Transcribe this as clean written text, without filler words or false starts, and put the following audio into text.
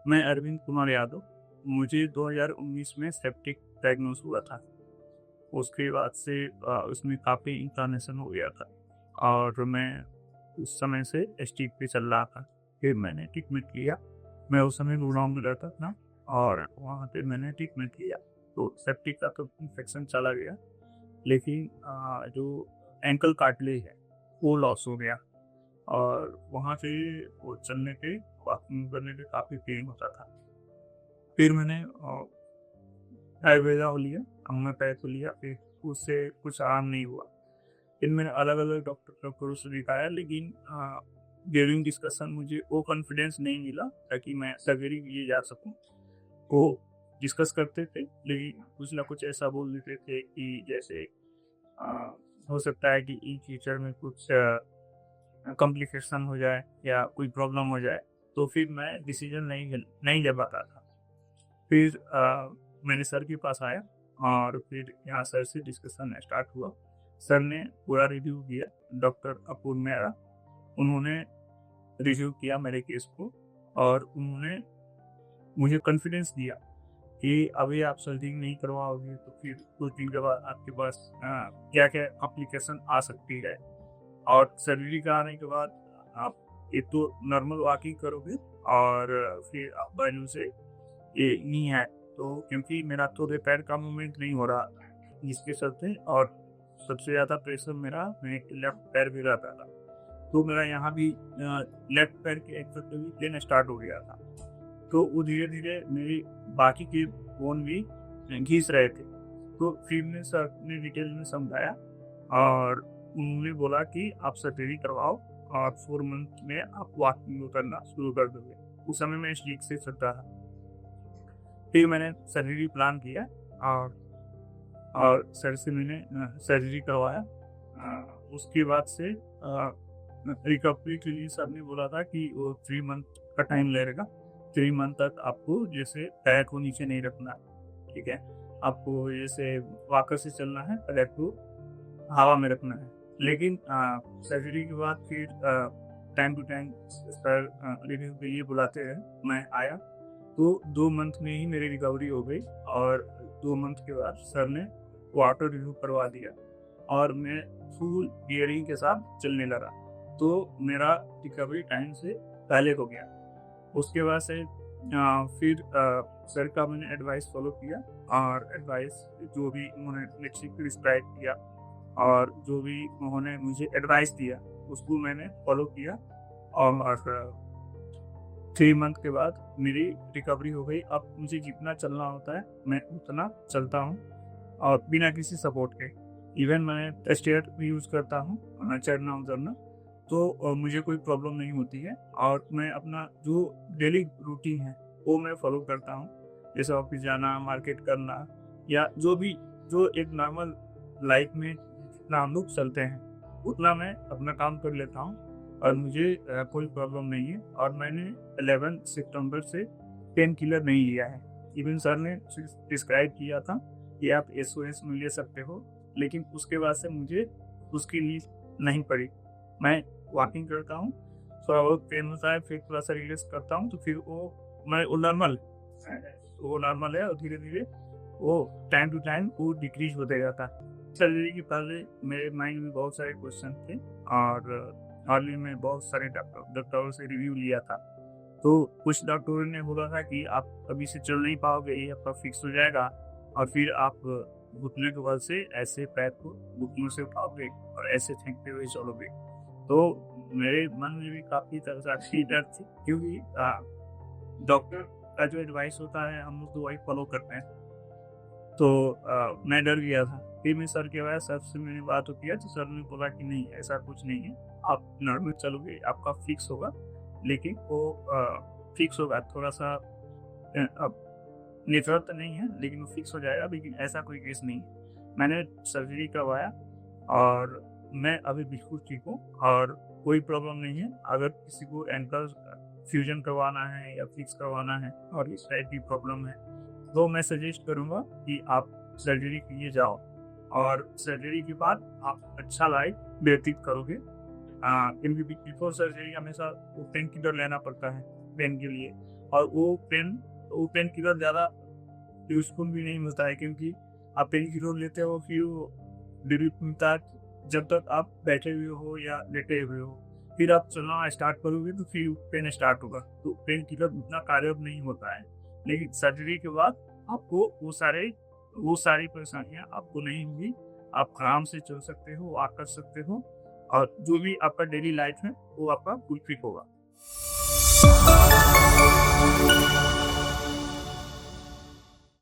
मैं अरविंद कुमार यादव। मुझे 2019 में सेप्टिक डायग्नोस हुआ था। उसके बाद से उसमें काफ़ी इंफ्लेमेशन हो गया था और मैं उस समय से स्टिक पे चल रहा था। फिर मैंने ट्रीटमेंट लिया। मैं उस समय गुड़गांव में रहता था और वहाँ पे मैंने ट्रीटमेंट लिया तो सेप्टिक का तो इन्फेक्शन चला गया, लेकिन जो एंकल कार्टिलेज है वो लॉस हो गया और वहाँ से वो चलने पे वॉकिंग करने पे काफ़ी पेन होता था। फिर मैंने आयुर्वेदा को लिया, होम्योपैथ लिया, फिर उससे कुछ आराम नहीं हुआ। फिर मैंने अलग अलग डॉक्टरों से दिखाया, लेकिन ड्यूरिंग डिस्कशन मुझे वो कॉन्फिडेंस नहीं मिला ताकि मैं सर्जरी के लिए जा सकूं। वो डिस्कस करते थे लेकिन कुछ ना कुछ ऐसा बोल देते थे कि जैसे आ, हो सकता है कि इन फ्यूचर में कुछ कॉम्प्लिकेशन हो जाए या कोई प्रॉब्लम हो जाए, तो फिर मैं डिसीजन नहीं ले पाता था। फिर मैंने सर के पास आया और फिर यहाँ सर से डिस्कशन स्टार्ट हुआ। सर ने पूरा रिव्यू किया, डॉक्टर अपूर्व मेहरा, उन्होंने रिव्यू किया मेरे केस को और उन्होंने मुझे कॉन्फिडेंस दिया कि अभी आप सर्जरी नहीं करवाओगे तो फिर कुछ दिन के बाद आपके पास क्या क्या कॉम्प्लिकेशन आ सकती है, और सर्जरी कराने के बाद आप एक तो नॉर्मल वॉकिंग करोगे और फिर आप बाजू से ये नहीं है, तो क्योंकि मेरा तो पैर का मूवमेंट नहीं हो रहा जिसके चलते, और सबसे ज़्यादा प्रेशर मेरा लेफ्ट पैर भी रहता था, तो मेरा यहाँ भी लेफ्ट पैर के एक्सरसाइज भी लेना स्टार्ट हो गया था। तो वो धीरे धीरे मेरी बाकी के बोन भी घिस रहे थे। तो फिर ने सर ने डिटेल में समझाया और उन्होंने बोला कि आप सर्जरी करवाओ और 4 मंथ में आप वॉकिंग करना शुरू कर दोगे। उस समय मैं ठीक से चलता था। फिर मैंने सर्जरी प्लान किया और सर से मैंने सर्जरी करवाया। उसके बाद से रिकवरी के लिए सर ने बोला था कि वो 3 मंथ का टाइम लगेगा। 3 मंथ तक आपको जैसे पैर को नीचे नहीं रखना, ठीक है, आपको जैसे वाकर से चलना है, पैर को हवा में रखना है। लेकिन सर्जरी के बाद फिर time to time sir review के लिए बुलाते हैं। मैं आया तो 2 मंथ में ही मेरी रिकवरी हो गई और 2 मंथ के बाद सर ने वाटर रिव्यू करवा दिया और मैं फुल बियरिंग के साथ चलने लगा, तो मेरा रिकवरी टाइम से पहले हो गया। उसके बाद से फिर सर का मैंने एडवाइस फॉलो किया और एडवाइस जो भी उन्होंने मेडिसिन प्रिस्क्राइब किया और जो भी उन्होंने मुझे एडवाइस दिया उसको मैंने फॉलो किया और 3 मंथ के बाद मेरी रिकवरी हो गई। अब मुझे जितना चलना होता है मैं उतना चलता हूँ और बिना किसी सपोर्ट के। इवन मैं स्टेयर भी यूज़ करता हूँ चढ़ना उतरना, तो मुझे कोई प्रॉब्लम नहीं होती है और मैं अपना जो डेली रूटीन है वो मैं फॉलो करता हूँ, जैसे ऑफिस जाना, मार्केट करना, या जो एक नॉर्मल लाइफ में जितना हम लोग चलते हैं उतना मैं अपना काम कर लेता हूँ और मुझे कोई प्रॉब्लम नहीं है। और मैंने 11 सितंबर से पेन किलर नहीं लिया है। इवन सर ने प्रिस्क्राइब किया था कि आप SOS में ले सकते हो, लेकिन उसके बाद से मुझे उसकी नीड नहीं पड़ी। मैं वॉकिंग करता हूँ, थोड़ा बहुत पेन होता है, फिर थोड़ा सा रिलैक्स करता हूँ, तो फिर वो नॉर्मल है और धीरे धीरे वो टाइम टू टाइम वो डिक्रीज होते जाता है। सर्जरी के पहले मेरे माइंड में बहुत सारे क्वेश्चन थे और हाल ही में बहुत सारे डॉक्टरों से रिव्यू लिया था, तो कुछ डॉक्टरों ने बोला था कि आप अभी से चल नहीं पाओगे, ये आपका फिक्स हो जाएगा और फिर आप घुटने के बल से ऐसे पैर को घुटनों से उठाओगे और ऐसे फेंकते हुए चलोगे। तो मेरे मन में भी काफ़ी तरह की डर थी, क्योंकि डॉक्टर का जो एडवाइस होता है हम लोग तो वही फॉलो करते हैं, तो मैं डर गया था। फिर मैं सर के बाद सर से मैंने बात किया तो सर ने बोला कि नहीं, ऐसा कुछ नहीं है, आप नॉर्मल चलोगे, आपका फिक्स होगा, लेकिन वो फिक्स होगा थोड़ा सा, अब नेचुरल तो नहीं है लेकिन वो फिक्स हो जाएगा, लेकिन ऐसा कोई केस नहीं है। मैंने सर्जरी करवाया और मैं अभी बिल्कुल ठीक हूँ और कोई प्रॉब्लम नहीं है। अगर किसी को एंकल फ्यूजन करवाना है या फिक्स करवाना है और इस टाइप की प्रॉब्लम है, तो मैं सजेस्ट करूँगा कि आप सर्जरी के लिए जाओ और सर्जरी के बाद आप अच्छा लाइफ व्यतीत करोगे क्योंकि बिफोर सर्जरी हमेशा वो पेन किलर लेना पड़ता है पेन के लिए, और वो पेन किलर ज़्यादा यूजफुल भी नहीं होता है, क्योंकि आप पेन किलर लेते हो फिर वो रिलीफ मिलता है जब तक आप बैठे हुए हो या लेटे हुए हो, फिर आप चलना स्टार्ट करोगे तो फिर पेन स्टार्ट होगा, तो पेन किलर उतना कारगर नहीं होता है। लेकिन सर्जरी के बाद आपको वो सारी परेशानियां आपको नहीं होंगी, आप आराम से चल सकते हो, वॉक कर सकते हो, और जो भी आपका डेली लाइफ है वो आपका फुलफिल होगा।